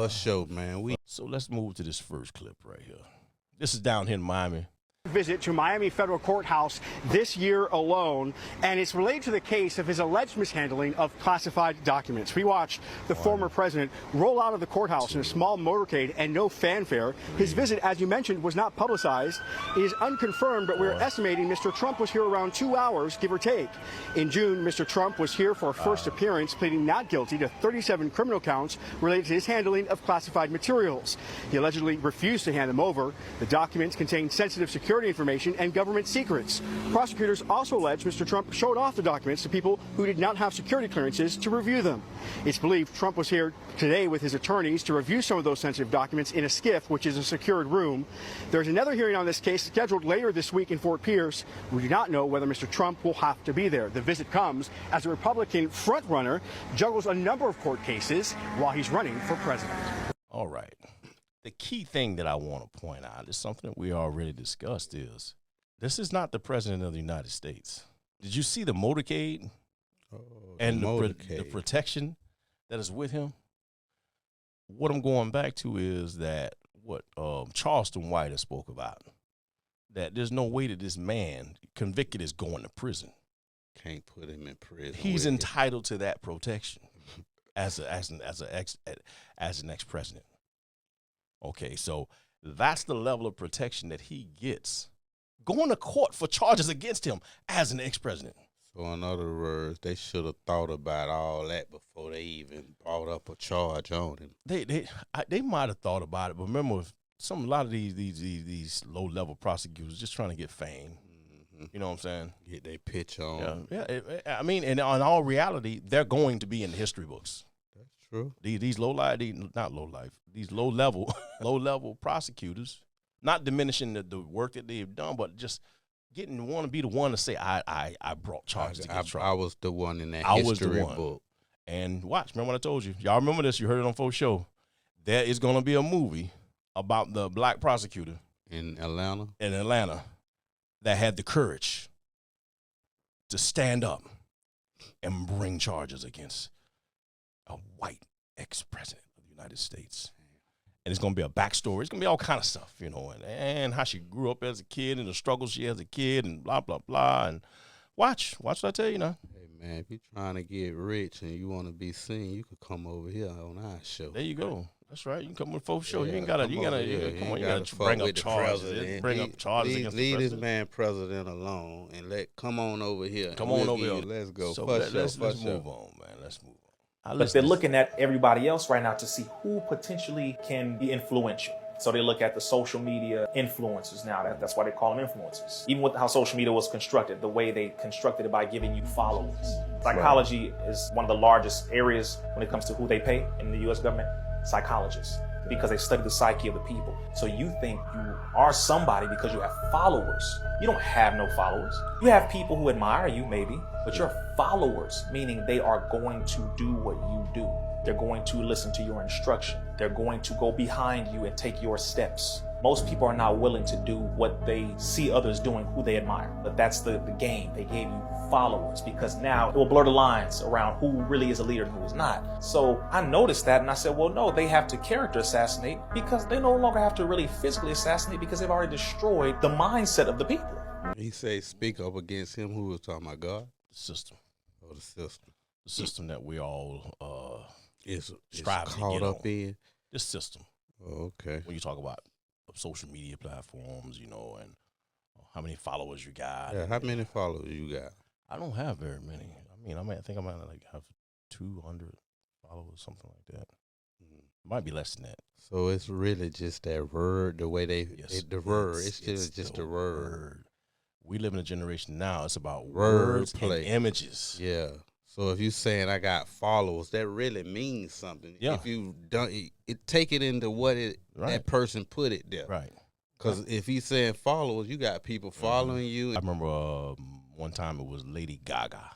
for a show, man. So let's move to this first clip right here. This is down here in Miami. Visit to Miami Federal Courthouse this year alone, and it's related to the case of his alleged mishandling of classified documents. We watched the former president roll out of the courthouse in a small motorcade and no fanfare. His visit, as you mentioned, was not publicized. It is unconfirmed, but we're estimating Mr. Trump was here around 2 hours, give or take. In June, Mr. Trump was here for a first appearance, pleading not guilty to 37 criminal counts related to his handling of classified materials. He allegedly refused to hand them over. The documents contain sensitive security information and government secrets. Prosecutors also allege Mr. Trump showed off the documents to people who did not have security clearances to review them. It's believed Trump was here today with his attorneys to review some of those sensitive documents in a SCIF, which is a secured room. There's another hearing on this case scheduled later this week in Fort Pierce. We do not know whether Mr. Trump will have to be there. The visit comes as a Republican frontrunner juggles a number of court cases while he's running for president. All right. The key thing that I want to point out is something that we already discussed is this is not the president of the United States. Did you see the motorcade and the protection that is with him? What I'm going back to is that what Charleston White has spoke about, that there's no way that this man convicted is going to prison. Can't put him in prison. He's entitled to that protection as an ex-president. Okay, so that's the level of protection that he gets going to court for charges against him as an ex-president. So in other words, they should have thought about all that before they even brought up a charge on him. They might have thought about it, but remember, a lot of these low-level prosecutors just trying to get fame. Mm-hmm. You know what I'm saying? Get their pitch on. Yeah. I mean, and in all reality, they're going to be in the history books. True. These these low-level prosecutors, not diminishing the work that they've done, but just want to be the one to say, I brought charges against Trump. I was the one in that history book. And watch, remember what I told you? Y'all remember this? You heard it on Faux Show. There is going to be a movie about the black prosecutor in Atlanta that had the courage to stand up and bring charges against a white ex-president of the United States. And it's going to be a backstory. It's going to be all kind of stuff, and how she grew up as a kid and the struggles she had as a kid and blah, blah, blah. And watch what I tell you now. Hey, man, if you're trying to get rich and you want to be seen, you could come over here on our show. There you go. That's right. You can come with Faux Show. You ain't got to bring up charges. Bring up charges against the president. Leave this man president alone and come on over here. Come on over here. Let's go. So let's move on, man. Let's move on. But they're looking at everybody else right now to see who potentially can be influential. So they look at the social media influencers now. That's why they call them influencers. Even with how social media was constructed, the way they constructed it by giving you followers. Psychology is one of the largest areas when it comes to who they pay in the U.S. government. Psychologists, because they study the psyche of the people. So you think you are somebody because you have followers. You don't have no followers. You have people who admire you maybe, but you're followers, meaning they are going to do what you do. They're going to listen to your instruction. They're going to go behind you and take your steps. Most people are not willing to do what they see others doing who they admire. But that's the game. They gave you followers because now it will blur the lines around who really is a leader and who is not. So I noticed that and I said, well, no, they have to character assassinate because they no longer have to really physically assassinate because they've already destroyed the mindset of the people. He say speak up against him. Who was talking about? God? The system. Oh, the system. The system that we all is striving caught to get up on. in. This system. Oh, okay. When you talk about social media platforms, and how many followers you got. Yeah, how many followers you got? I don't have very many. I think I might have 200 followers, something like that. Might be less than that. So it's really just that word, the way it's just a word. We live in a generation now. It's about words and images. Yeah. So if you're saying I got followers, that really means something. Yeah. If you don't, take it into what that person put it there. Right. Because if he's saying followers, you got people following you. I remember one time it was Lady Gaga.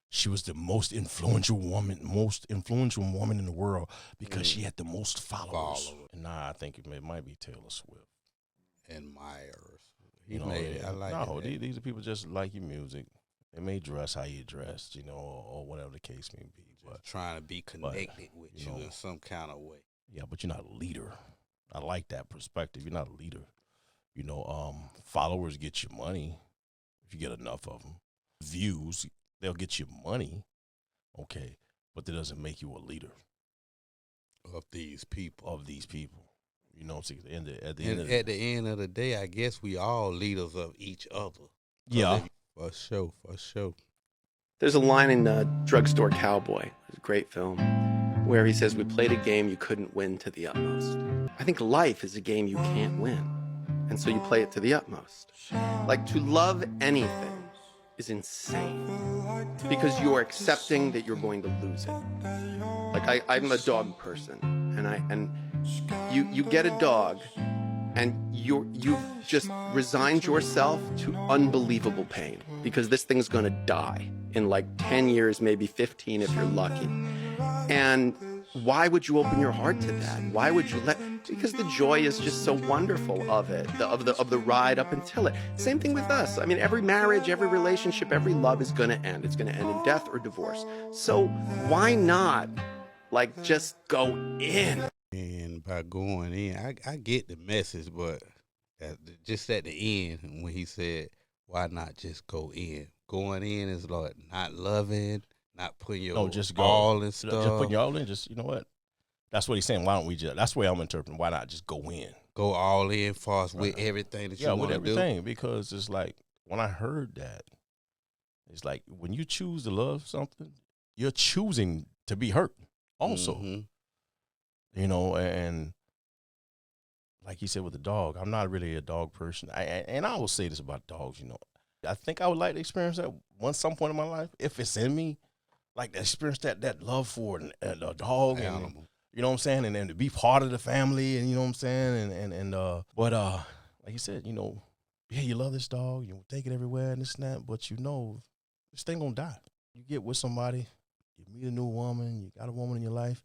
She was the most influential woman in the world because she had the most followers. And now I think it might be Taylor Swift. Admirers. These are people just like your music. They may dress how you dressed, or whatever the case may be. But trying to be connected with you in some kind of way. Yeah, but you're not a leader. I like that perspective. You're not a leader. Followers get you money if you get enough of them. Views, they'll get you money. Okay, but that doesn't make you a leader Of these people. You know what I'm saying? At the end of the day, I guess we all leaders of each other. Yeah. For sure. There's a line in Drugstore Cowboy, it's a great film, where he says, we played a game you couldn't win to the utmost. I think life is a game you can't win, and so you play it to the utmost. Like, to love anything is insane, because you are accepting that you're going to lose it. Like, I'm a dog person, and you get a dog, and you've just resigned yourself to unbelievable pain, because this thing's gonna die in like 10 years, maybe 15 if you're lucky. And why would you open your heart to that? Why would you because the joy is just so wonderful of it, of the ride up until it. Same thing with us. I mean, every marriage, every relationship, every love is gonna end. It's gonna end in death or divorce. So why not, like, just go in? And by going in, I get the message, but just at the end when he said, why not just go in? Going in is like not loving, not putting your just go. all in stuff. Just putting your all in, just, you know what? That's what he's saying. Why don't we just, that's the way I'm interpreting. Why not just go in? Go all in for us with everything that you want to do. Yeah, with everything. Because it's like, when I heard that, it's like, when you choose to love something, you're choosing to be hurt also. Mm-hmm. And like he said with the dog, I'm not really a dog person. And I will say this about dogs, I think I would like to experience that some point in my life, if it's in me, like to experience that love for a dog, animal. And you know what I'm saying, and to be part of the family, and you know what I'm saying, but like you said, you love this dog, you take it everywhere and this and that, but this thing gonna die. You get with somebody, you meet a new woman, you got a woman in your life,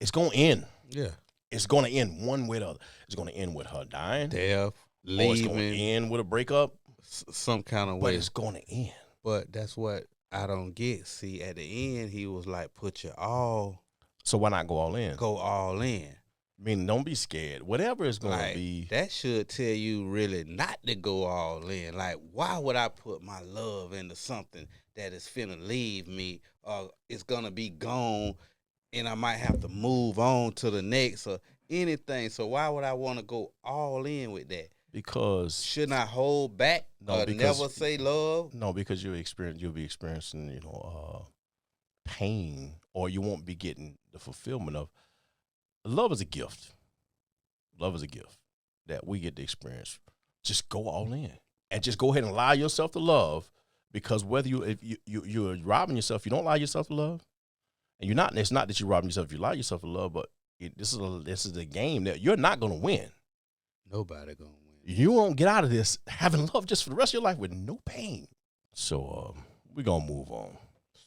it's gonna end. Yeah. It's gonna end one way or the other. It's gonna end with her dying, death, leaving, or it's gonna leaving, end with a breakup, some kind of but way. it's gonna end. But that's what I don't get. See, at the end, he was like, put your all. So why not go all in? Go all in. I mean, don't be scared. Whatever it's going to be. That should tell you really not to go all in. Like, why would I put my love into something that is finna leave me, or it's going to be gone, and I might have to move on to the next or anything. So why would I want to go all in with that? Because shouldn't I hold back or never say love? No, because you'll be experiencing, pain, or you won't be getting the fulfillment of. Love is a gift. Love is a gift that we get to experience. Just go all in and just go ahead and allow yourself to love, because if you're robbing yourself, you don't allow yourself to love, and you're not. It's not that you're robbing yourself. You allow yourself to love, but this is a game that you're not going to win. Nobody going to win. You won't get out of this having love just for the rest of your life with no pain. So we're going to move on.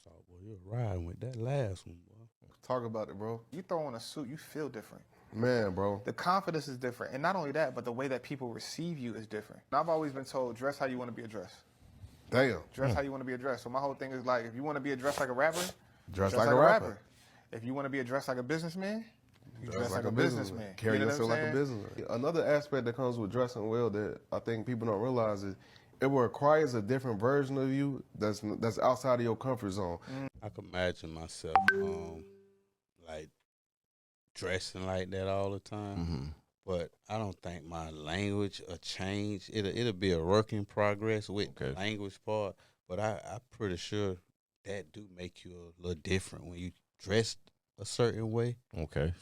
So, boy, you're riding with that last one, boy. Talk about it, bro. You throw on a suit, you feel different. Man, bro. The confidence is different. And not only that, but the way that people receive you is different. And I've always been told, dress how you want to be addressed. Damn. Dress how you want to be addressed. So my whole thing is like, if you want to be addressed like a rapper, dress like a rapper. If you want to be addressed like a businessman, you dress like a businessman. Carry yourself like a businessman. Another aspect that comes with dressing well that I think people don't realize is it requires a different version of you that's outside of your comfort zone. I can imagine myself like dressing like that all the time, Mm-hmm. but I don't think my language will change. It'll be a work in progress with the language part, but I'm pretty sure that do make you a little different when you dress a certain way. Okay.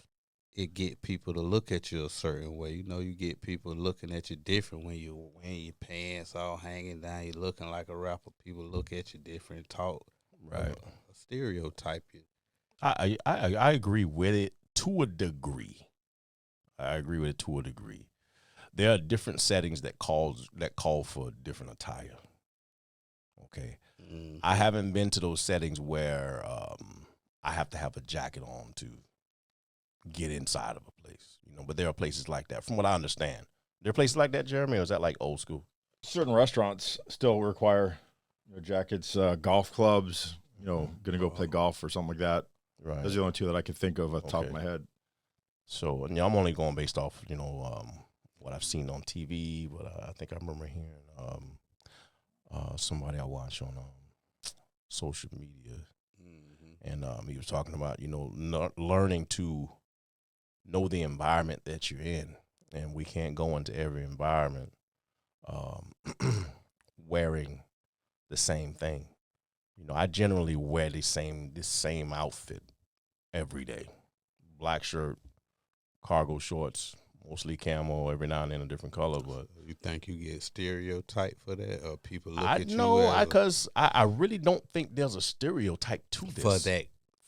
It get people to look at you a certain way. You get people looking at you different when you're wearing your pants all hanging down. You're looking like a rapper. People look at you different, talk. Right. Stereotype you. I agree with it to a degree. There are different settings that call for different attire. Okay. Mm-hmm. I haven't been to those settings where I have to have a jacket on to get inside of a place, but there are places like that, from what I understand. There are places like that, Jeremy, or is that like old school? Certain restaurants still require jackets, golf clubs, going to go play golf or something like that. Right. Those are the only two that I can think of off the top of my head. So and I'm only going based off, what I've seen on TV. But I think I remember hearing somebody I watch on social media, and he was talking about learning to know the environment that you're in, and we can't go into every environment wearing the same thing. I generally wear this same outfit every day: black shirt, cargo shorts, mostly camo. Every now and then a different color. But you think you get stereotyped for that, or people look I at you? know, because I really don't think there's a stereotype to this for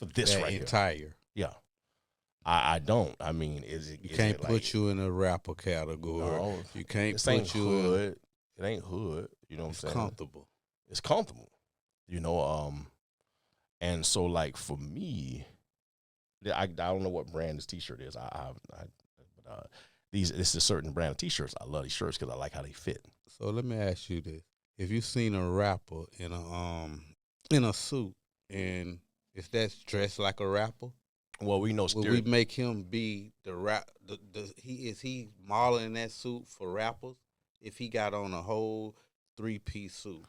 this right entire. Here. Yeah. I don't. I mean, You can't put you in a rapper category. No, you can't put you hood. It ain't hood. You know what I'm saying? Comfortable. It's comfortable. And so like for me, I don't know what brand this T-shirt is. This is a certain brand of T-shirts. I love these shirts because I like how they fit. So let me ask you this: if you seen a rapper in a suit, and if that's dressed like a rapper, well, we know. Will we make him be the rap? Is he modeling that suit for rappers? If he got on a whole 3-piece suit,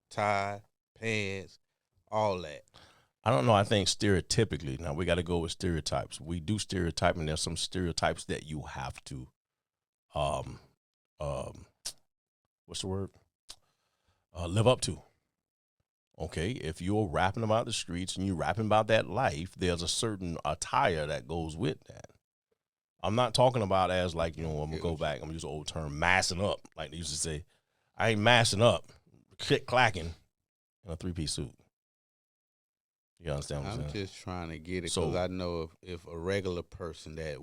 tie, pants, all that. I don't know. I think stereotypically, now we got to go with stereotypes. We do stereotype, and there's some stereotypes that you have to, what's the word? Live up to. Okay, if you're rapping about the streets and you're rapping about that life, there's a certain attire that goes with that. I'm not talking about as like, I'm going to go back, I'm going to use an old term, massing up. Like they used to say, I ain't massing up, click-clacking in a 3-piece suit. You understand what I'm saying? I'm just trying to get it because I know if a regular person that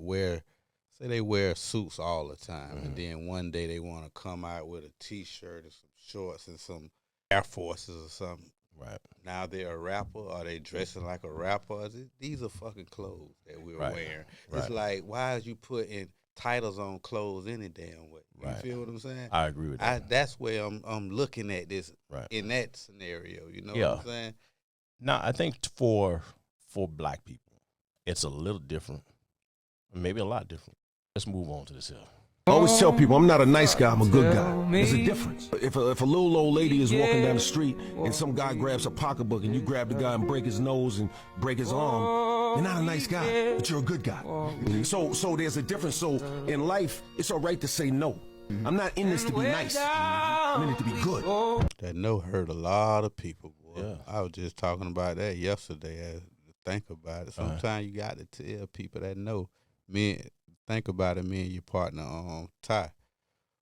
say they wear suits all the time, and then one day they want to come out with a T-shirt and some shorts and some Air Forces or something. Right. Now they're a rapper. Are they dressing like a rapper? These are fucking clothes that we're wearing. It's like, why is you putting titles on clothes any damn way? You feel what I'm saying? I agree with that. That's where I'm looking at this in that scenario. You know what I'm saying? Now, I think for black people, it's a little different, maybe a lot different. Let's move on to this here. I always tell people I'm not a nice guy, I'm a good guy. There's a difference. If a little old lady is walking down the street and some guy grabs a pocketbook and you grab the guy and break his nose and break his arm, you're not a nice guy, but you're a good guy. So there's a difference. So in life, it's all right to say no. I'm not in this to be nice. I'm in it to be good. That no hurt a lot of people, boy. Yeah. I was just talking about that yesterday. Think about it. Sometimes you got to tell people that no. Think about it, me and your partner, Ty,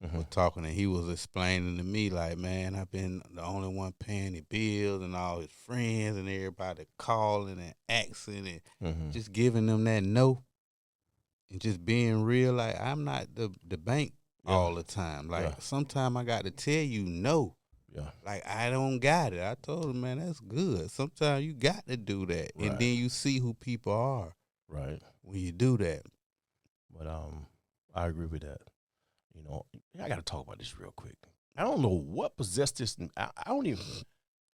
was talking, and he was explaining to me, like, man, I've been the only one paying the bills, and all his friends and everybody calling and asking and just giving them that no, and just being real. Like, I'm not the bank all the time. Like, sometimes I got to tell you no. Yeah. Like, I don't got it. I told him, man, that's good. Sometimes you got to do that, and then you see who people are. Right. When you do that. But I agree with that. I got to talk about this real quick. I don't know what possessed this. I don't even.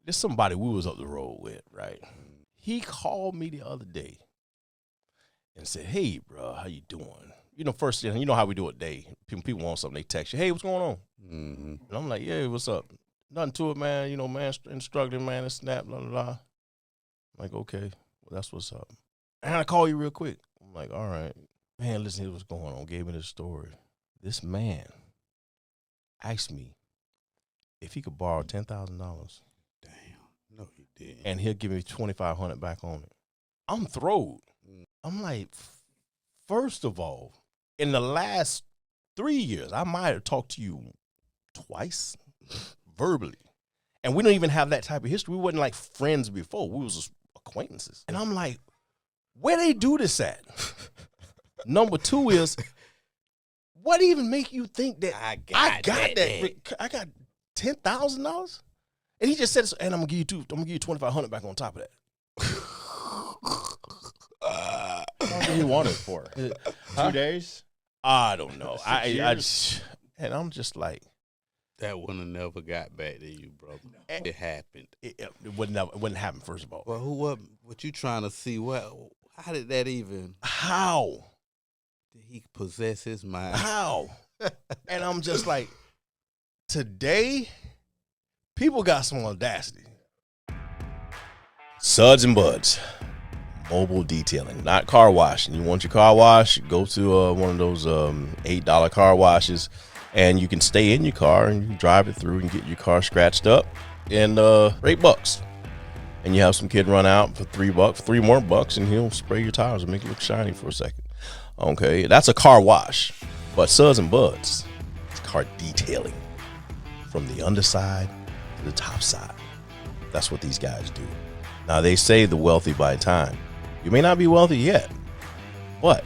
There's somebody we was up the road with, right? He called me the other day and said, "Hey, bro, how you doing?" First, you know how we do it. People want something, they text you, "Hey, what's going on?" And I'm like, "Yeah, what's up?" Nothing to it, man. Man, struggling, man. And snap, blah blah blah. I'm like, okay, well, that's what's up. And I call you real quick. I'm like, all right. Man, listen, here's what's going on. Gave me this story. This man asked me if he could borrow $10,000. Damn, no, he didn't. And he'll give me $2,500 back on it. I'm thrilled. I'm like, first of all, in the last 3 years, I might have talked to you twice verbally. And we don't even have that type of history. We wasn't like friends before. We was just acquaintances. And I'm like, where they do this at? Number two is, what even make you think that I got $10,000? And he just said, and I'm gonna give you $2,500 back on top of that. How long did he want it for? 2 days? I don't know. And I'm just like, that would have never got back to you, bro. It happened. It wouldn't happen. First of all. Well, what you trying to see? How did that even? How? He possess his mind. How? And I'm just like, today, people got some audacity. Suds and Buds, mobile detailing, not car washing. You want your car washed, go to one of those $8 car washes, and you can stay in your car and you can drive it through and get your car scratched up and $8. And you have some kid run out for $3, $3 more, and he'll spray your tires and make it look shiny for a second. Okay, that's a car wash. But Suds and Buds, it's car detailing from the underside to the top side. That's what these guys do. Now, they say the wealthy buy time. You may not be wealthy yet, but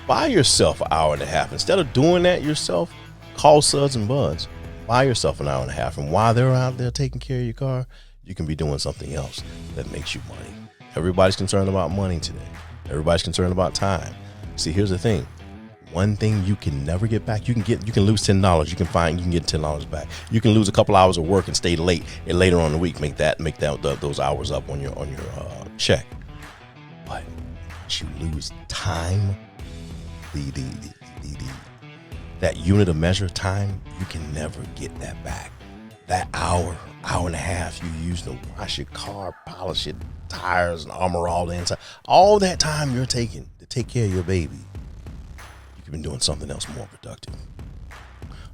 buy yourself an hour and a half. Instead of doing that yourself, call Suds and Buds. Buy yourself an hour and a half. And while they're out there taking care of your car, you can be doing something else that makes you money. Everybody's concerned about money today. Everybody's concerned about time. See, here's the thing. One thing you can never get back. You can lose $10. You can get $10 back. You can lose a couple hours of work and stay late, and later on in the week make those hours up on your check. But once you lose time, that unit of measure time, you can never get that back. That hour and a half you use to wash your car, polish your tires, and armor all the inside, all that time you're taking to take care of your baby, you could be doing something else more productive.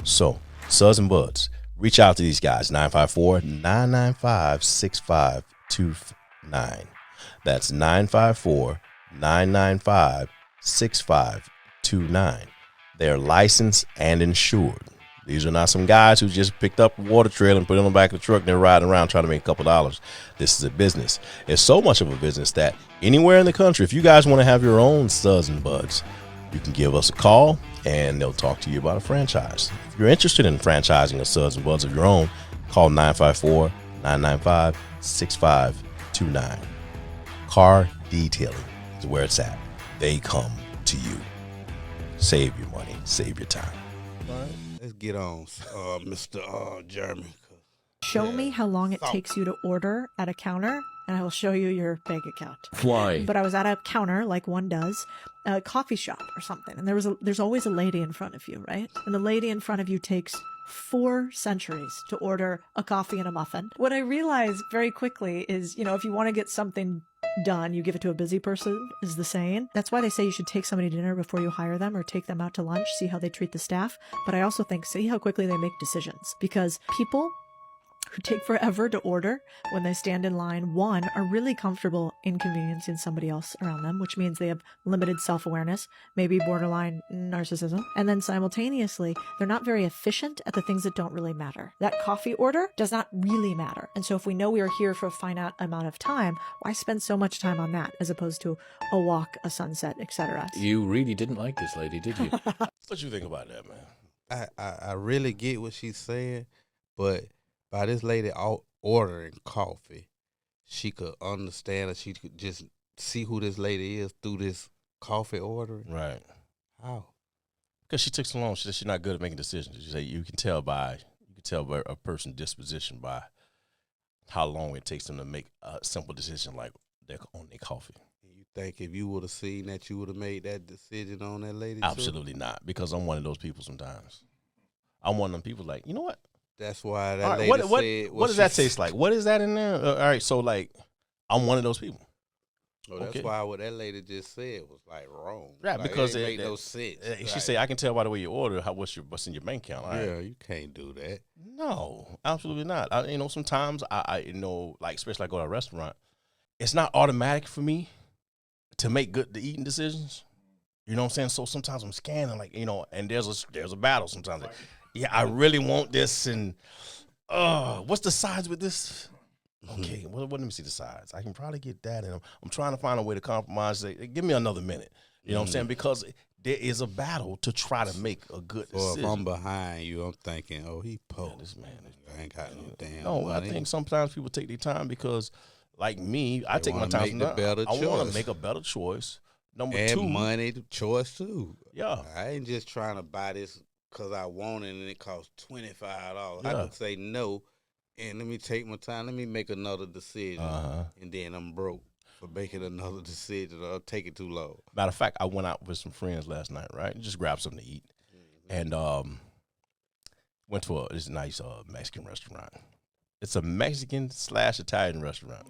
So, Suds and Buds, reach out to these guys, 954-995-6529. That's 954-995-6529. They're licensed and insured. These are not some guys who just picked up a water trailer and put it on the back of the truck and they're riding around trying to make a couple dollars. This is a business. It's so much of a business that anywhere in the country, if you guys want to have your own Suds and Buds, you can give us a call and they'll talk to you about a franchise. If you're interested in franchising a Suds and Buds of your own, call 954-995-6529. Car detailing is where it's at. They come to you. Save your money. Save your time. All right, let's get on, Mr. Jeremy. Show me how long it takes you to order at a counter, and I will show you your bank account. Fly. But I was at a counter, like one does, a coffee shop or something, and there's always a lady in front of you, right? And the lady in front of you takes 4 centuries to order a coffee and a muffin. What I realized very quickly is, if you want to get something done, you give it to a busy person, is the saying. That's why they say you should take somebody to dinner before you hire them, or take them out to lunch, see how they treat the staff. But I also think, see how quickly they make decisions, because people who take forever to order when they stand in line, one, are really comfortable inconveniencing somebody else around them, which means they have limited self-awareness, maybe borderline narcissism. And then simultaneously, they're not very efficient at the things that don't really matter. That coffee order does not really matter. And so if we know we are here for a finite amount of time, why spend so much time on that as opposed to a walk, a sunset, etc.? You really didn't like this lady, did you? What you think about that, man? I really get what she's saying, but by this lady ordering coffee, she could understand, or she could just see who this lady is through this coffee ordering. Right. How? Because she took so long. She said she's not good at making decisions. She said you can tell by a person's disposition by how long it takes them to make a simple decision like they're on their coffee. You think if you would have seen that, you would have made that decision on that lady? Absolutely not, because I'm one of those people sometimes. I'm one of them people like, you know what? That's why that lady said. What does that taste like? What is that in there? All right, so like, I'm one of those people. Well, that's why what that lady just said was like wrong. Right, like, because it made no sense. She said, I can tell by the way you order what's in your bank account. Yeah, you can't do that. No, absolutely not. Sometimes I like, especially I go to a restaurant, it's not automatic for me to make the eating decisions. You know what I'm saying? So sometimes I'm scanning, like, and there's a battle sometimes. Like, yeah, I really want this, and what's the sides with this? Okay, well, let me see the sides. I can probably get that, and I'm trying to find a way to compromise. Give me another minute. You know what I'm saying? Because there is a battle to try to make a good decision. If I'm behind you, I'm thinking, oh, he poor. This man ain't got no damn money. I think sometimes people take their time because, like me, I take my time. I want to make a better choice. Number two, money choice too. Yeah, I ain't just trying to buy this because I want it and it costs $25. Yeah. I can say no, and let me take my time. Let me make another decision, and then I'm broke. for making another decision or taking too long. Matter of fact, I went out with some friends last night, right? Just grabbed something to eat. And went to this nice Mexican restaurant. It's a Mexican/Italian restaurant.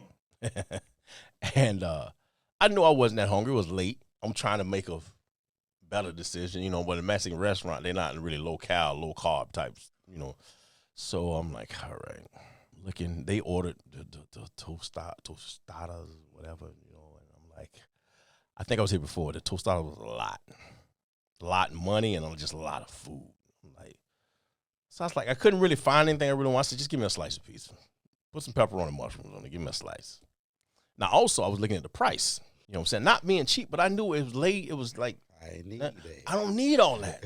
And I knew I wasn't that hungry. It was late. I'm trying to make a better decision, you know, but a Mexican restaurant, they're not really low-cal, low-carb types, you know. So I'm like, all right. Looking, they ordered the tostadas, whatever, you know, and I'm like, I think I was here before. The tostada was a lot of money and just a lot of food. I'm like, so I was like, I couldn't really find anything I really wanted. I said, just give me a slice of pizza. Put some pepperoni and mushrooms on it. Give me a slice. Now, also, I was looking at the price. You know what I'm saying? Not being cheap, but I knew it was late. It was like, I don't need all that.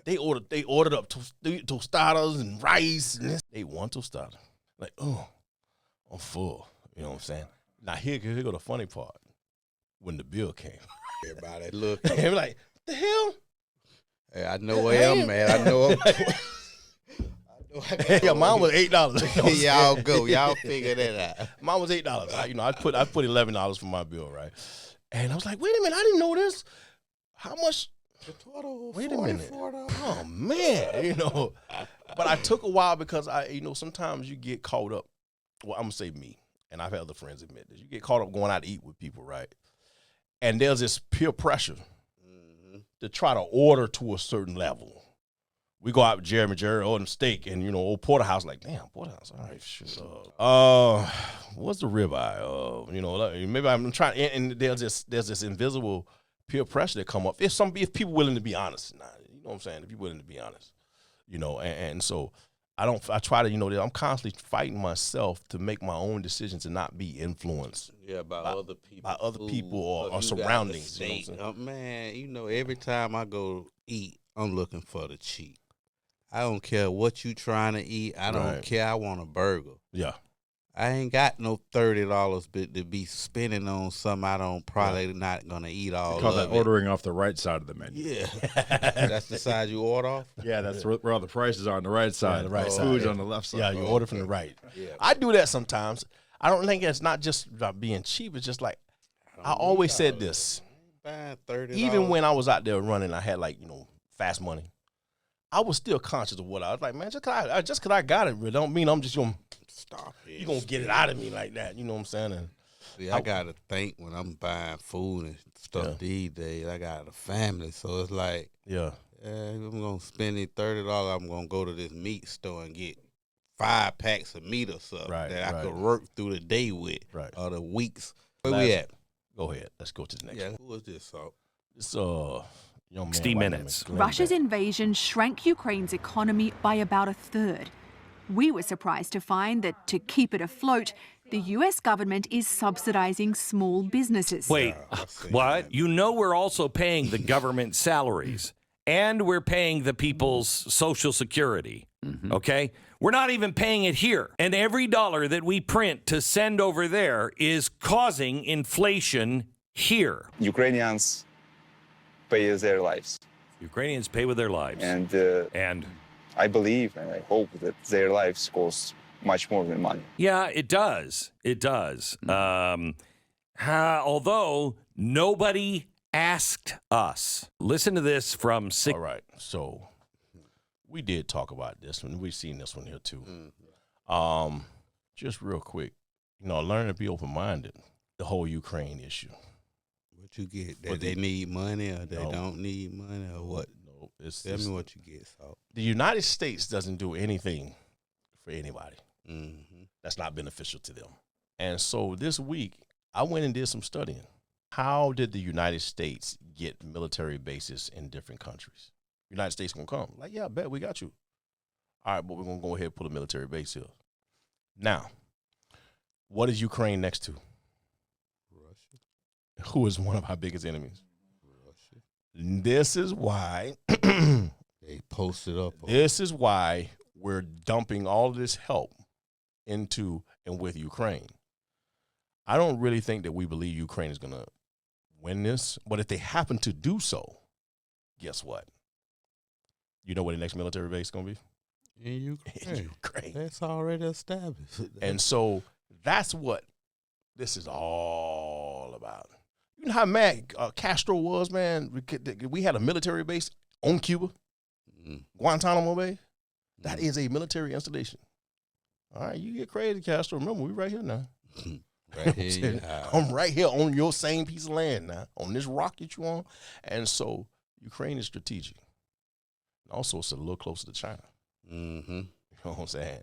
They ordered up tostadas and rice. And they want tostada. Like, oh, I'm full. You know what I'm saying? Now, here go the funny part. When the bill came. Everybody look. They were like, the hell? Hey, I know where I'm at. I know. Yeah, mine was $8. Y'all go. Y'all figure that out. Mine was $8. I put $11 for my bill, right? And I was like, wait a minute, I didn't know this. How much? Wait a minute. Oh man, you know. But I took a while because sometimes you get caught up. Well, I'm gonna say me, and I've had other friends admit this. You get caught up going out to eat with people, right? And there's this peer pressure to try to order to a certain level. We go out with Jerry, order steak, and old porterhouse, like, damn, porterhouse, all right, shit. What's the ribeye? Maybe I'm trying, and there's this invisible peer pressure that come up. If people willing to be honest, you know what I'm saying? If you're willing to be honest, and so I try to, I'm constantly fighting myself to make my own decisions and not be influenced. Yeah, by other people or surroundings. Man, every time I go eat, I'm looking for the cheap. I don't care what you trying to eat. I don't care. I want a burger. Yeah. I ain't got no $30 to be spending on something I don't probably not gonna eat all. They call that ordering off the right side of the menu. Yeah, that's the side you order off. Yeah, that's where all the prices are on the right side. The right side. Food's on the left side. Yeah, you order from the right. Yeah. I do that sometimes. I don't think it's not just about being cheap. It's just like I always said this. $30. Even when I was out there running, I had fast money. I was still conscious of what I was like, man. Just cause I got it, don't mean I'm just gonna stop it. You gonna get it out of me like that? You know what I'm saying? And see, I gotta think when I'm buying food and stuff these days. I got a family, so it's like, I'm gonna spend it $30. I'm gonna go to this meat store and get 5 packs of meat or something that I could work through the day with, or the weeks. Where we at? Go ahead. Let's go to the next one. Who is this, Salt? It's young man. 60 minutes. Russia's invasion shrank Ukraine's economy by about a third. We were surprised to find that to keep it afloat, the US government is subsidizing small businesses. Wait, what? We're also paying the government salaries, and we're paying the people's Social Security, okay? We're not even paying it here. And every dollar that we print to send over there is causing inflation here. Ukrainians pay their lives. Ukrainians pay with their lives. And I believe and I hope that their lives cost much more than money. Yeah, it does. It does. Although nobody asked us. Listen to this from All right. So we did talk about this one. We've seen this one here too. Just real quick, learn to be open-minded. The whole Ukraine issue. What you get? That they need money or they don't need money or what? No, tell me what you get, Salt. The United States doesn't do anything for anybody. That's not beneficial to them. And so this week, I went and did some studying. How did the United States get military bases in different countries? United States gonna come. Like, yeah, I bet we got you. All right, but we're gonna go ahead and put a military base here. Now, what is Ukraine next to? Who is one of our biggest enemies? Russia. This is why they posted up. This is why we're dumping all of this help into and with Ukraine. I don't really think that we believe Ukraine is going to win this, but if they happen to do so, guess what? You know where the next military base is going to be? In Ukraine. In Ukraine. That's already established. And so that's what this is all about. You know how mad Castro was, man? We had a military base on Cuba, Guantanamo Bay. That is a military installation. All right, you get crazy, Castro. Remember, we right here now. Right here, I'm right here on your same piece of land now, on this rock that you on. And so Ukraine is strategic. Also, it's a little closer to China. Mm-hmm. You know what I'm saying?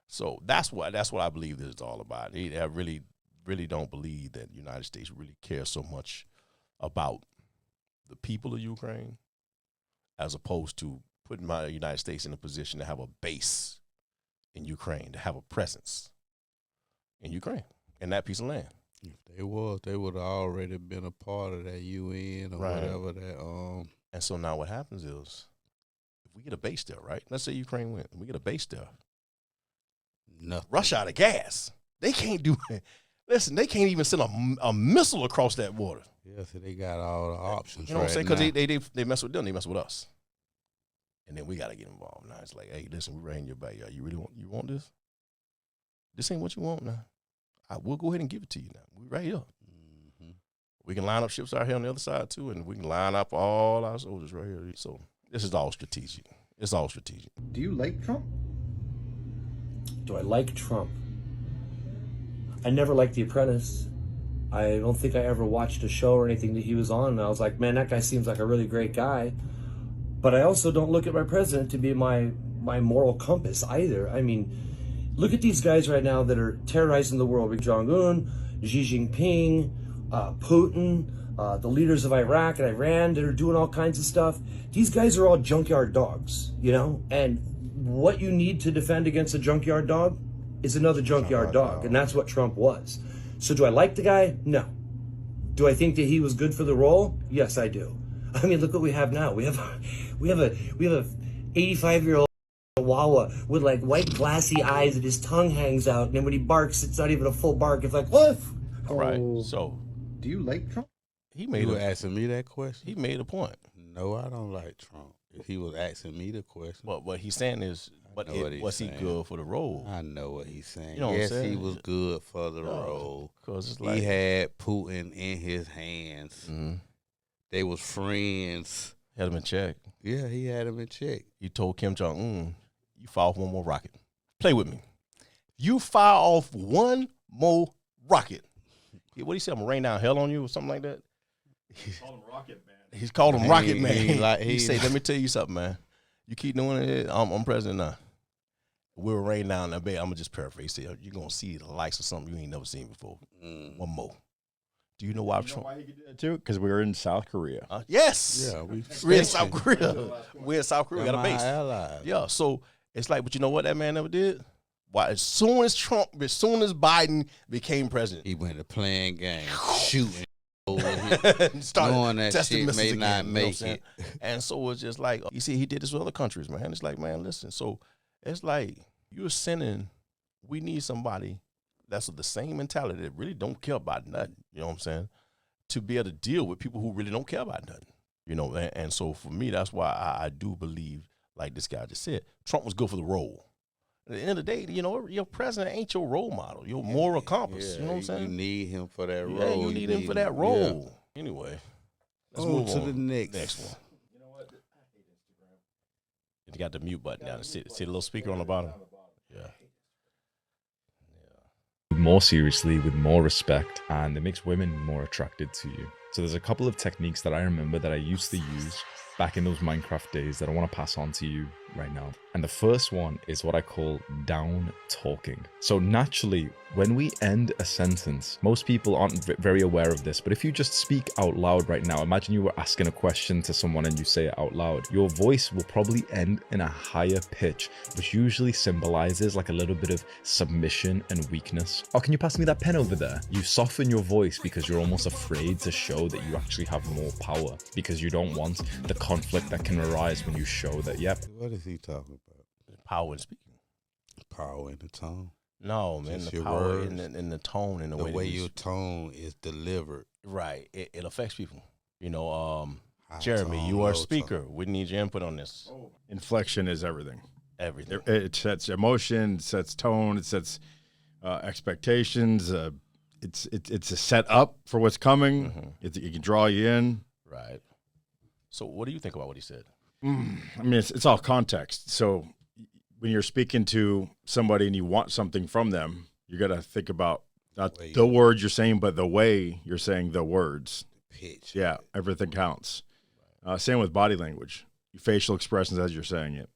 So that's what I believe this is all about. I really don't believe that the United States really cares so much about the people of Ukraine as opposed to putting the United States in a position to have a base in Ukraine, to have a presence in Ukraine, in that piece of land. If they would have already been a part of that UN or whatever that. And so now what happens is, if we get a base there, right? Let's say Ukraine wins, we get a base there. Nothing. Russia out of gas. They can't do it. Listen, they can't even send a missile across that water. Yeah, so they got all the options. You know what I'm saying? Because they mess with them, they mess with us. And then we got to get involved. Now it's like, hey, listen, we right in your backyard. You really want this? This ain't what you want now. We'll go ahead and give it to you now. We right here. Mm-hmm. We can line up ships out here on the other side too, and we can line up all our soldiers right here. So this is all strategic. It's all strategic. Do you like Trump? Do I like Trump? I never liked The Apprentice. I don't think I ever watched a show or anything that he was on, and I was like, man, that guy seems like a really great guy. But I also don't look at my president to be my moral compass either. I mean, look at these guys right now that are terrorizing the world. Jong-un, Xi Jinping, Putin, the leaders of Iraq and Iran that are doing all kinds of stuff. These guys are all junkyard dogs, you know? And what you need to defend against a junkyard dog is another junkyard dog. And that's what Trump was. So do I like the guy? No. Do I think that he was good for the role? Yes, I do. I mean, look what we have now. We have a 85-year-old Chihuahua with like white glassy eyes and his tongue hangs out, and then when he barks, it's not even a full bark. It's like, what? All right. So, do you like Trump? You were asking me that question? He made a point. No, I don't like Trump. If he was asking me the question. But what he's saying is, was he good for the role? I know what he's saying. You know yes, what I'm saying? He was good for the role. Because it's like, he had Putin in his hands. Mm-hmm. They was friends. Had him in check. Yeah, he had him in check. He told Kim Jong-un, you fire off one more rocket. Play with me. You fire off one more rocket. What do you say? I'm going to rain down hell on you or something like that? He's called him Rocket Man. He's called him Rocket Man. He say, let me tell you something, man. You keep doing it, I'm president now. We'll rain down that bed. I'm going to just paraphrase. Say, you're going to see the likes of something you ain't never seen before. One more. Do you know why Trump? Why he could do that too? Because we were in South Korea. Yes. Yeah, we're in South Korea. We're in South Korea. We got a base. Allies. Yeah. So it's like, but you know what that man never did? Why? As soon as Biden became president, he went to playing games, shooting. Started knowing that testing shit may again, not you know make what I'm it. And so it's just like, you see, he did this with other countries, man. It's like, man, listen. So it's like we need somebody that's with the same mentality that really don't care about nothing. You know what I'm saying? To be able to deal with people who really don't care about nothing. You know, and so for me, that's why I do believe, like this guy just said, Trump was good for the role. At the end of the day, you know, your president ain't your role model, your moral compass. You know what I'm saying? You need him for that role. Yeah, you need him for that role. Yeah. Anyway, let's move to on the next one. You know what? I hate Instagram. You got the mute button down. See the little speaker on the bottom? Yeah. More seriously, with more respect, and it makes women more attracted to you. So there's a couple of techniques that I remember that I used to use back in those Minecraft days that I want to pass on to you right now. And the first one is what I call down talking. So naturally, when we end a sentence, most people aren't very aware of this, but if you just speak out loud right now, imagine you were asking a question to someone and you say it out loud, your voice will probably end in a higher pitch, which usually symbolizes like a little bit of submission and weakness. Oh, can you pass me that pen over there? You soften your voice because you're almost afraid to show that you actually have more power, because you don't want the conflict that can arise when you show that, yep. What is he talking about? Power in speaking. Power in the tone. No, man, the power in the tone and the way your tone is delivered. Right. It affects people. You know, Jeremy, you are a speaker. We need your input on this. Oh. Inflection is everything. Everything. It sets emotion, it sets tone, it sets expectations, it's a set up for what's coming. It can draw you in. Right. So what do you think about what he said? I mean, it's all context. So when you're speaking to somebody and you want something from them, you got to think about not the words you're saying, but the way you're saying the words. Pitch. Yeah, everything counts. Same with body language, your facial expressions as you're saying it.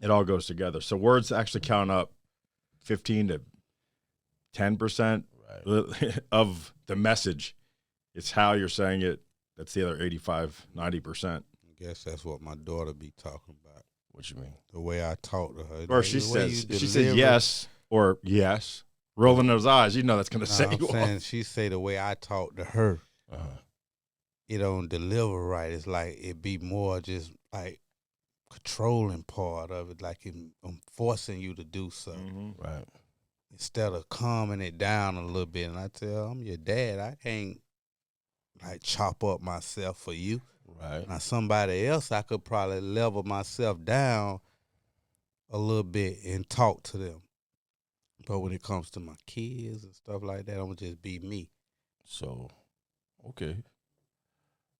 It all goes together. So words actually count up 15 to 10% of the message. It's how you're saying it. That's the other 85, 90%. I guess that's what my daughter be talking about. What you mean? The way I talk to her. Or she says yes or yes, rolling those eyes. You know that's going to set you off. She say the way I talk to her, it don't deliver right. It's like it be more just like controlling part of it, like I'm forcing you to do something. Right. Instead of calming it down a little bit. And I tell her, I'm your dad. I can't like chop up myself for you. Right. Now somebody else, I could probably level myself down a little bit and talk to them. But when it comes to my kids and stuff like that, I'm gonna just be me. So, okay.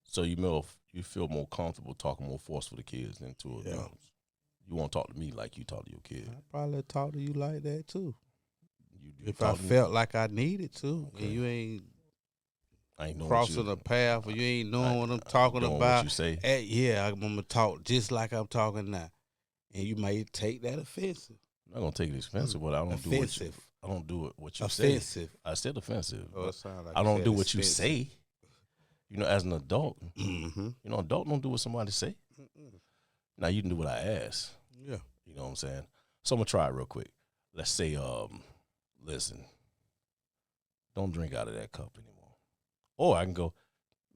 So you feel more comfortable talking more forceful to kids than to adults. You won't talk to me like you talk to your kids. I probably talk to you like that too. You if I felt like I needed to, and you I ain't crossing the path, or you ain't knowing what I'm talking about. What you say. I'm gonna talk just like I'm talking now, and you may take that offensive. I'm not gonna take it offensive, but I don't do what you say. Offensive. I said offensive. Oh, it sound like I don't do what expensive. you say. You know, as an adult, adult don't do what somebody say. Now you can do what I ask. Yeah. You know what I'm saying? So I'm gonna try it real quick. Let's say, listen, don't drink out of that cup anymore. Or I can go,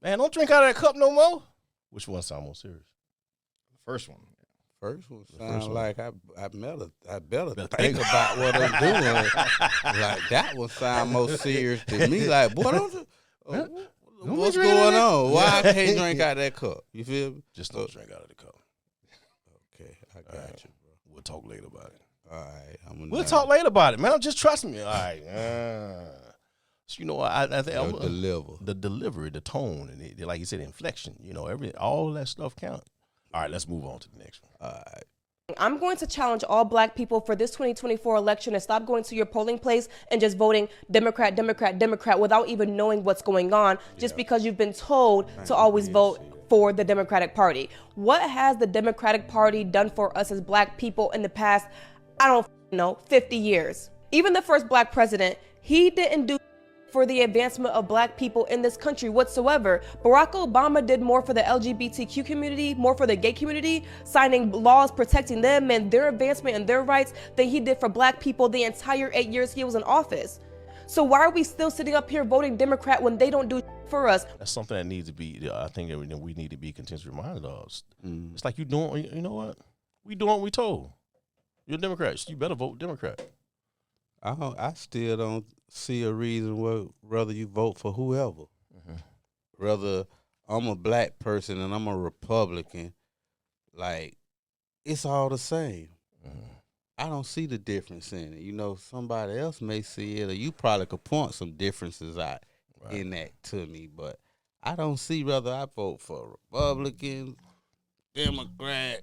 man, don't drink out of that cup no more. Which one sound more serious? The first one. First one sounds like I better think about what I'm doing. Like that one sound more serious to me. Like, boy, what's going on? Why I can't drink out of that cup? You feel me? Just don't drink out of the cup. Okay, I got you, bro. We'll talk later about it. All right, we'll talk later about it, man. Just trust me. All right. So, you know, I think the delivery, the tone, and like you said, inflection. You know, all that stuff count. All right, let's move on to the next one. All right. I'm going to challenge all black people for this 2024 election to stop going to your polling place and just voting Democrat, Democrat, Democrat without even knowing what's going on, just because you've been told to always vote for the Democratic Party. What has the Democratic Party done for us as black people in the past, I don't know, 50 years? Even the first black president, he didn't do for the advancement of black people in this country whatsoever. Barack Obama did more for the LGBTQ community, more for the gay community, signing laws protecting them and their advancement and their rights than he did for black people the entire 8 years he was in office. So why are we still sitting up here voting Democrat when they don't do for us? That's something that needs to be, I think that we need to be continuously reminded of. It's like you know what? We doing what we told. You're Democrats. You better vote Democrat. I still don't see a reason whether you vote for whoever. Whether I'm a black person and I'm a Republican, like, it's all the same. I don't see the difference in it. You know, somebody else may see it, or you probably could point some differences out in that to me, but I don't see whether I vote for Republican, Democrat.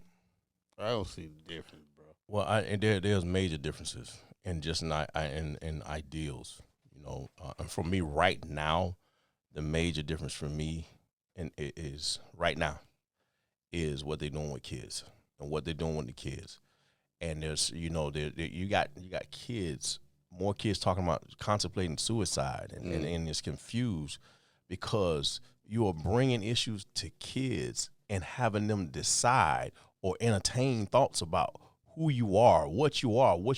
I don't see the difference, bro. Well, and there's major differences in just not in ideals. You know, and for me right now, the major difference for me is right now is what they're doing with kids and what they're doing with the kids. And there's, you know, you got kids, more kids talking about contemplating suicide, and it's confused because you are bringing issues to kids and having them decide or entertain thoughts about who you are, what you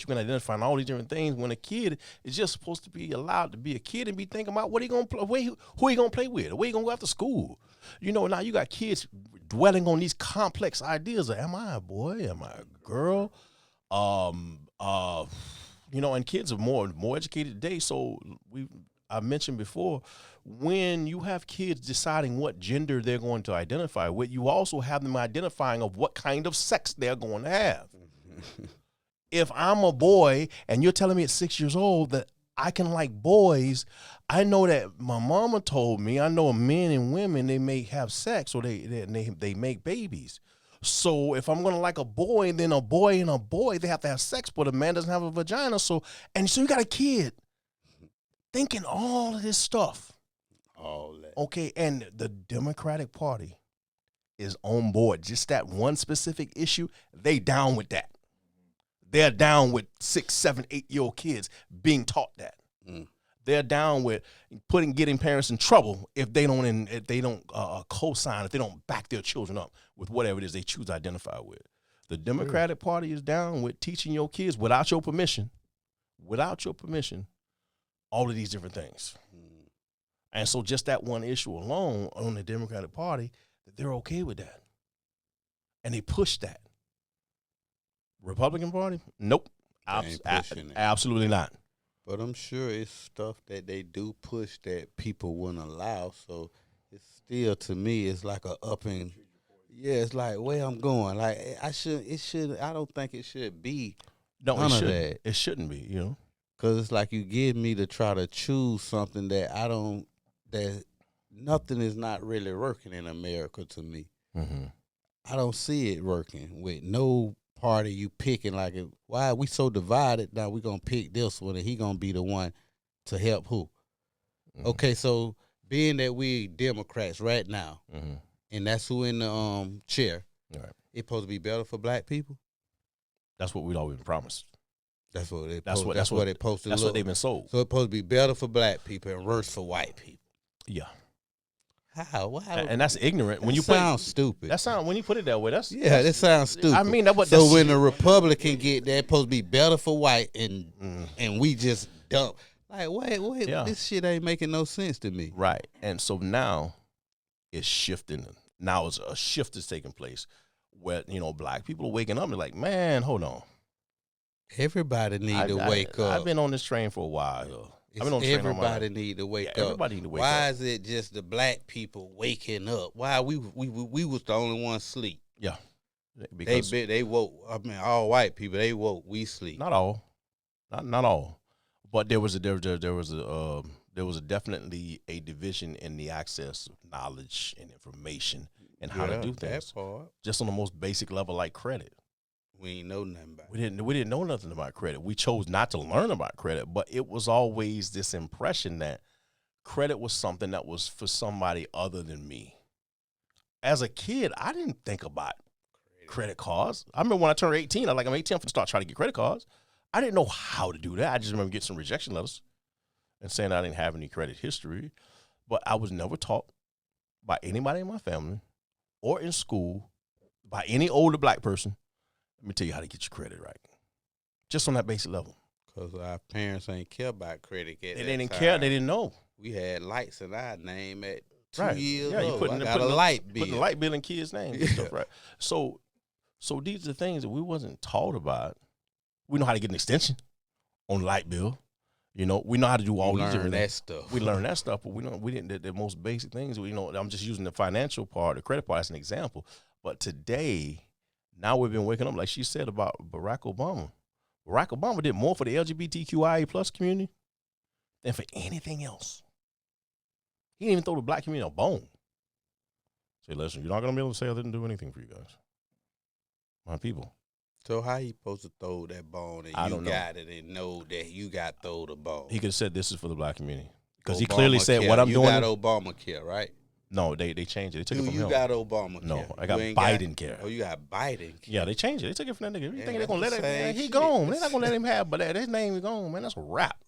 can identify, and all these different things. When a kid is just supposed to be allowed to be a kid and be thinking about what he gonna play, who he gonna play with, where he gonna go after school. You know, now you got kids dwelling on these complex ideas of, am I a boy? Am I a girl? You know, and kids are more educated today. So I mentioned before, when you have kids deciding what gender they're going to identify with, you also have them identifying of what kind of sex they're going to have. If I'm a boy and you're telling me at 6 years old that I can like boys. I know that my mama told me. I know men and women, they may have sex or they make babies. So if I'm gonna like a boy, then a boy and a boy, they have to have sex, but a man doesn't have a vagina. So you got a kid thinking all of this stuff. All that. Okay, and the Democratic Party is on board. Just that one specific issue, they down with that. They're down with 6, 7, 8-year-old kids being taught that. They're down with getting parents in trouble if they don't co-sign, if they don't back their children up with whatever it is they choose to identify with. The Democratic Party is down with teaching your kids without your permission, all of these different things. And so just that one issue alone on the Democratic Party, they're okay with that. And they push that. Republican Party? Nope. Absolutely not. But I'm sure it's stuff that they do push that people wouldn't allow. So it's still, to me, it's like a up and, it's like where I'm going. Like I don't think it should be none of that. It shouldn't be, Because it's like you give me to try to choose something that that nothing is not really working in America to me. Mm-hmm. I don't see it working with no party you picking. Like, why are we so divided? Now we gonna pick this one, and he gonna be the one to help who? Mm-hmm. Okay, so being that we Democrats right now, and that's who in the chair, it's supposed to be better for black people. That's what we'd always been promised. That's what they. That's what they've been sold. So it's supposed to be better for black people and worse for white people. Yeah. How? And that's ignorant. When you sounds stupid. That sound when you put it that way. That sounds stupid. I mean, so when the Republican get that, supposed to be better for white, and we just dump. Like, wait, this shit ain't making no sense to me. Right. And so now it's shifting. Now it's a shift is taking place where black people are waking up and like, man, hold on. Everybody need to wake up. I've been on this train for a while. Everybody need to wake up. Everybody need to wake up. Why is it just the black people waking up? Why we was the only ones sleep? Yeah, because they woke. I mean, all white people they woke. We sleep. Not all, not all, but there was definitely a division in the access of knowledge and information and how to do things. That part. Just on the most basic level, like credit. We ain't know nothing about it. We didn't know nothing about credit. We chose not to learn about credit, but it was always this impression that credit was something that was for somebody other than me. As a kid, I didn't think about credit cards. I remember when I turned 18, I'm 18, I'm going to start trying to get credit cards. I didn't know how to do that. I just remember getting some rejection letters and saying I didn't have any credit history, but I was never taught by anybody in my family or in school by any older black person. Let me tell you how to get your credit right. Just on that basic level. Because our parents ain't care about credit. They didn't care. They didn't know. We had lights in our name at 2 years old. You putting a light bill. Putting a light bill in kids' names and stuff, right? So these are things that we wasn't taught about. We know how to get an extension on the light bill. We know how to do all these different things. Stuff. We learned that stuff, but we didn't. The most basic things. I'm just using the financial part, the credit part as an example. But today, now we've been waking up, like she said about Barack Obama. Barack Obama did more for the LGBTQIA plus community than for anything else. He didn't even throw the black community a bone. Say, listen, you're not going to be able to say I didn't do anything for you guys. My people. So how he supposed to throw that bone and you got it and know that you got throw the bone? He could have said this is for the black community. Because he clearly said what I'm doing. You got Obamacare, right? No, they changed it. They took it from him. You got Obamacare. No, I got Biden care. Oh, you got Biden care. Yeah, they changed it. They took it from that nigga. You think they're going to let him? He gone. They're not going to let him have, but his name is gone, man. That's a wrap.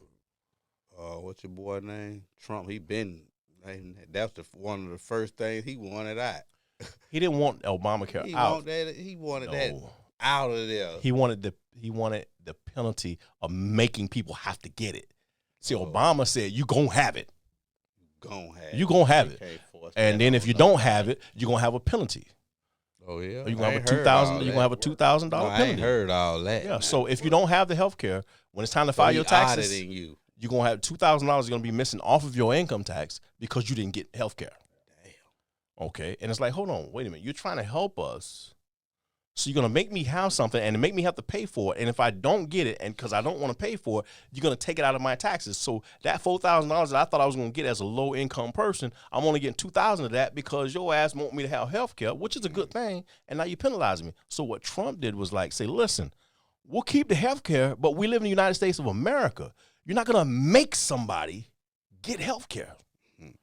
What's your boy name? Trump. That's one of the first things he wanted out. He didn't want Obamacare out. He wanted that out of there. He wanted the penalty of making people have to get it. See, Obama said, you going to have it. You're going to have it. And then if you don't have it, you're going to have a penalty. Oh, yeah. You're going to have a $2,000 penalty. No, I ain't heard all that. Yeah, so if you don't have the health care, when it's time to file your taxes, you're going to have $2,000 going to be missing off of your income tax because you didn't get health care. Damn. Okay. And it's like, hold on, wait a minute. You're trying to help us, So you're going to make me have something and make me have to pay for it. And if I don't get it, and because I don't want to pay for it, you're going to take it out of my taxes. So that $4,000 that I thought I was going to get as a low income person, I'm only getting $2,000 of that because your ass want me to have health care, which is a good thing. And now you're penalizing me. So what Trump did was like, say, listen, we'll keep the health care, but we live in the United States of America. You're not going to make somebody get health care.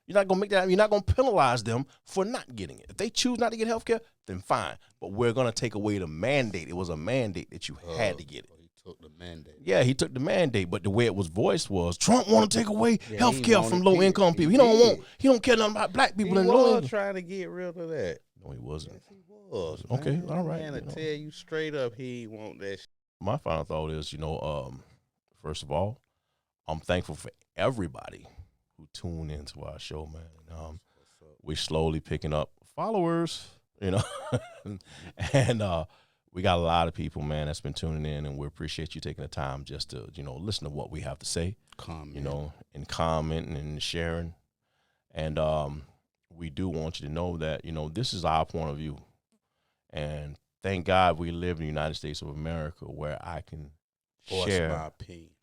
You're not gonna make that. You're not gonna penalize them for not getting it. If they choose not to get health care, then fine. But we're gonna take away the mandate. It was a mandate that you had to get it. He took the mandate. Yeah, he took the mandate. But the way it was voiced was Trump want to take away health care from low income people. He don't care nothing about black people. He in low was income. trying to get rid of that. No, he wasn't. Yes, he was. Okay, man. all right. Man, to tell you straight up, he ain't want that. My final thought is, first of all, I'm thankful for everybody who tune into our show, man. We're slowly picking up followers, and we got a lot of people, man, that's been tuning in, and we appreciate you taking the time just to, listen to what we have to say, and commenting and sharing. And we do want you to know that, this is our point of view. And thank God we live in the United States of America where I can share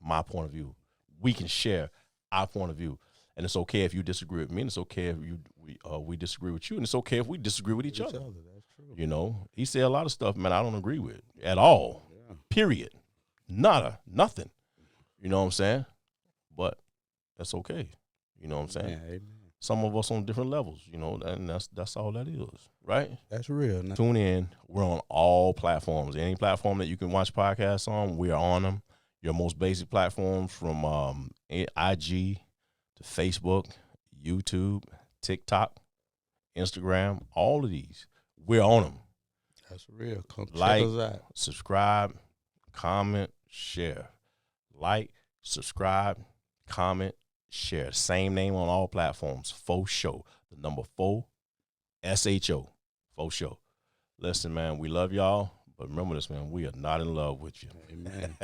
my point of view. We can share our point of view. And it's okay if you disagree with me, and it's okay if we disagree with you, and it's okay if we disagree with each other. That's true. He said a lot of stuff, man, I don't agree with at all. Yeah. Period. Nothing. You know what I'm saying? But that's okay. You know what I'm saying? Yeah, amen. Some of us on different levels, and that's all that is, right? That's real. Tune in. We're on all platforms. Any platform that you can watch podcasts on, we are on them. Your most basic platforms from IG to Facebook, YouTube, TikTok, Instagram, all of these. We're on them. That's real. Come like, check us out. Subscribe, comment, share. Like, subscribe, comment, share. Same name on all platforms. Faux Show. The number 4, SHO. Faux Show. Listen, man, we love y'all. But remember this, man, we are not in love with you. Amen.